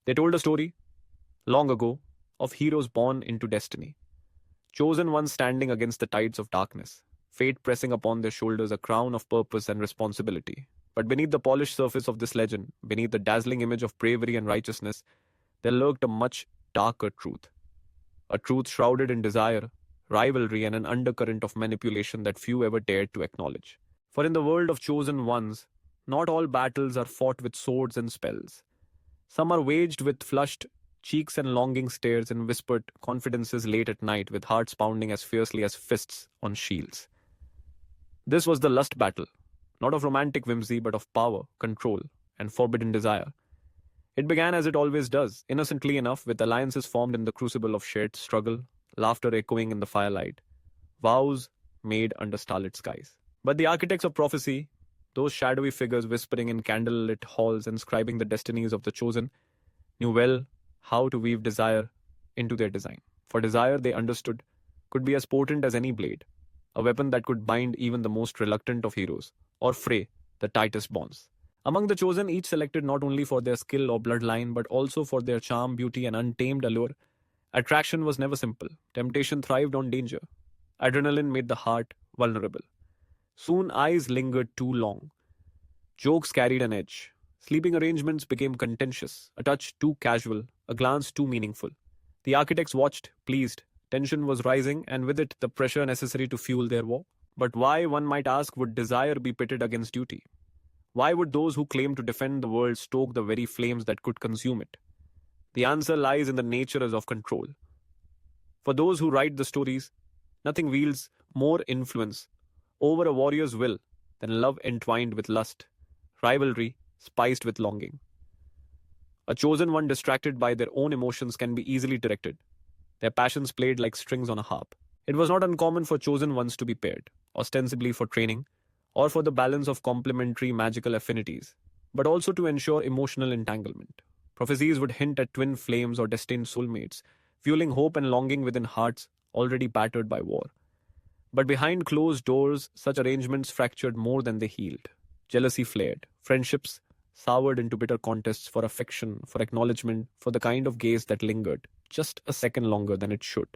They told a story, long ago, of heroes born into destiny, chosen ones standing against the tides of darkness, fate pressing upon their shoulders a crown of purpose and responsibility. But beneath the polished surface of this legend, beneath the dazzling image of bravery and righteousness, there lurked a much darker truth. A truth shrouded in desire, rivalry, and an undercurrent of manipulation that few ever dared to acknowledge. For in the world of chosen ones, not all battles are fought with swords and spells. Some are waged with flushed cheeks and longing stares and whispered confidences late at night with hearts pounding as fiercely as fists on shields. This was the lust battle, not of romantic whimsy but of power, control, and forbidden desire. It began as it always does, innocently enough, with alliances formed in the crucible of shared struggle, laughter echoing in the firelight, vows made under starlit skies. But the architects of prophecy, those shadowy figures whispering in candlelit halls and scribing the destinies of the chosen, knew well how to weave desire into their design. For desire, they understood, could be as potent as any blade, a weapon that could bind even the most reluctant of heroes, or fray the tightest bonds. Among the chosen, each selected not only for their skill or bloodline, but also for their charm, beauty, and untamed allure. Attraction was never simple. Temptation thrived on danger. Adrenaline made the heart vulnerable. Soon eyes lingered too long. Jokes carried an edge. Sleeping arrangements became contentious, a touch too casual, a glance too meaningful. The architects watched, pleased. Tension was rising, and with it the pressure necessary to fuel their war. But why, one might ask, would desire be pitted against duty? Why would those who claim to defend the world stoke the very flames that could consume it? The answer lies in the nature of control. For those who write the stories, nothing wields more influence over a warrior's will than love entwined with lust, rivalry spiced with longing. A chosen one distracted by their own emotions can be easily directed, their passions played like strings on a harp. It was not uncommon for chosen ones to be paired, ostensibly for training, or for the balance of complementary magical affinities, but also to ensure emotional entanglement. Prophecies would hint at twin flames or destined soulmates, fueling hope and longing within hearts already battered by war. But behind closed doors, such arrangements fractured more than they healed. Jealousy flared, friendships soured into bitter contests for affection, for acknowledgement, for the kind of gaze that lingered just a second longer than it should.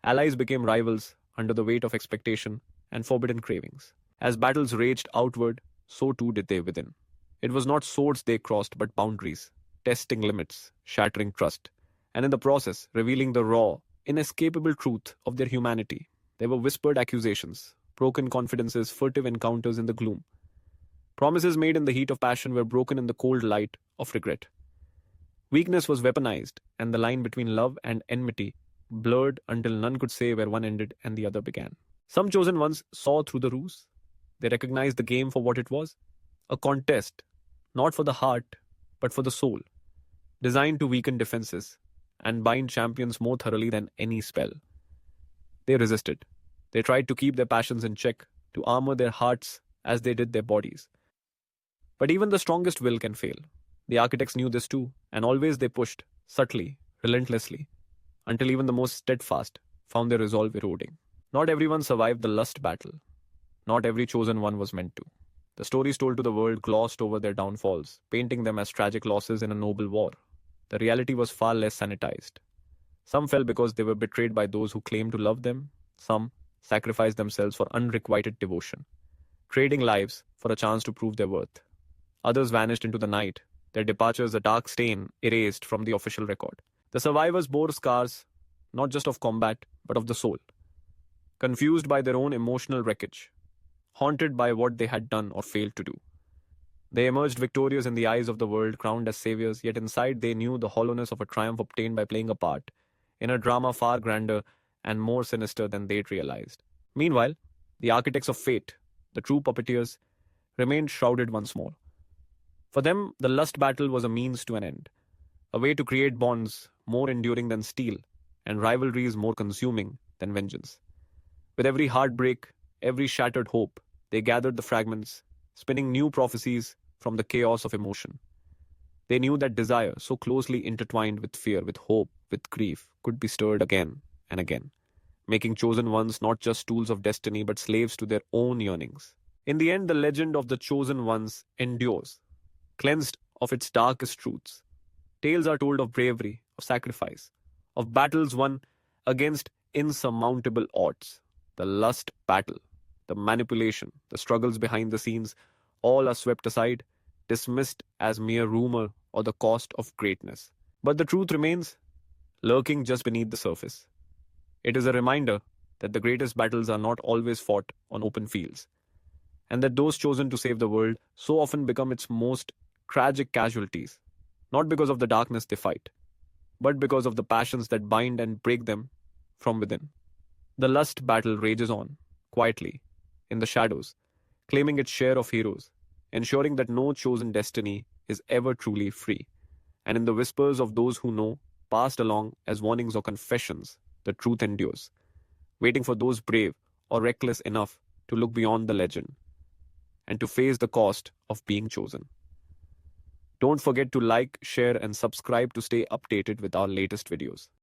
Allies became rivals under the weight of expectation and forbidden cravings. As battles raged outward, so too did they within. It was not swords they crossed, but boundaries, testing limits, shattering trust, and in the process, revealing the raw, inescapable truth of their humanity. There were whispered accusations, broken confidences, furtive encounters in the gloom. Promises made in the heat of passion were broken in the cold light of regret. Weakness was weaponized, and the line between love and enmity blurred until none could say where one ended and the other began. Some chosen ones saw through the ruse. They recognized the game for what it was, a contest, not for the heart, but for the soul, designed to weaken defenses and bind champions more thoroughly than any spell. They resisted. They tried to keep their passions in check, to armor their hearts as they did their bodies. But even the strongest will can fail. The architects knew this too, and always they pushed, subtly, relentlessly, until even the most steadfast found their resolve eroding. Not everyone survived the lust battle. Not every chosen one was meant to. The stories told to the world glossed over their downfalls, painting them as tragic losses in a noble war. The reality was far less sanitized. Some fell because they were betrayed by those who claimed to love them. Some sacrificed themselves for unrequited devotion, trading lives for a chance to prove their worth. Others vanished into the night, their departures a dark stain erased from the official record. The survivors bore scars, not just of combat, but of the soul. Confused by their own emotional wreckage, haunted by what they had done or failed to do. They emerged victorious in the eyes of the world, crowned as saviors, yet inside they knew the hollowness of a triumph obtained by playing a part in a drama far grander and more sinister than they'd realized. Meanwhile, the architects of fate, the true puppeteers, remained shrouded once more. For them, the lust battle was a means to an end, a way to create bonds more enduring than steel, and rivalries more consuming than vengeance. With every heartbreak, every shattered hope, they gathered the fragments, spinning new prophecies from the chaos of emotion. They knew that desire, so closely intertwined with fear, with hope, with grief, could be stirred again and again, making chosen ones not just tools of destiny but slaves to their own yearnings. In the end, the legend of the chosen ones endures, cleansed of its darkest truths, Tales are told of bravery, of sacrifice, of battles won against insurmountable odds. The lust battle, the manipulation, the struggles behind the scenes, all are swept aside, dismissed as mere rumor or the cost of greatness. But the truth remains, lurking just beneath the surface. It is a reminder that the greatest battles are not always fought on open fields, and that those chosen to save the world so often become its most tragic casualties, not because of the darkness they fight, but because of the passions that bind and break them from within. The lust battle rages on, quietly, in the shadows, claiming its share of heroes, ensuring that no chosen destiny is ever truly free. And in the whispers of those who know, passed along as warnings or confessions, the truth endures, waiting for those brave or reckless enough to look beyond the legend and to face the cost of being chosen. Don't forget to like, share, and subscribe to stay updated with our latest videos.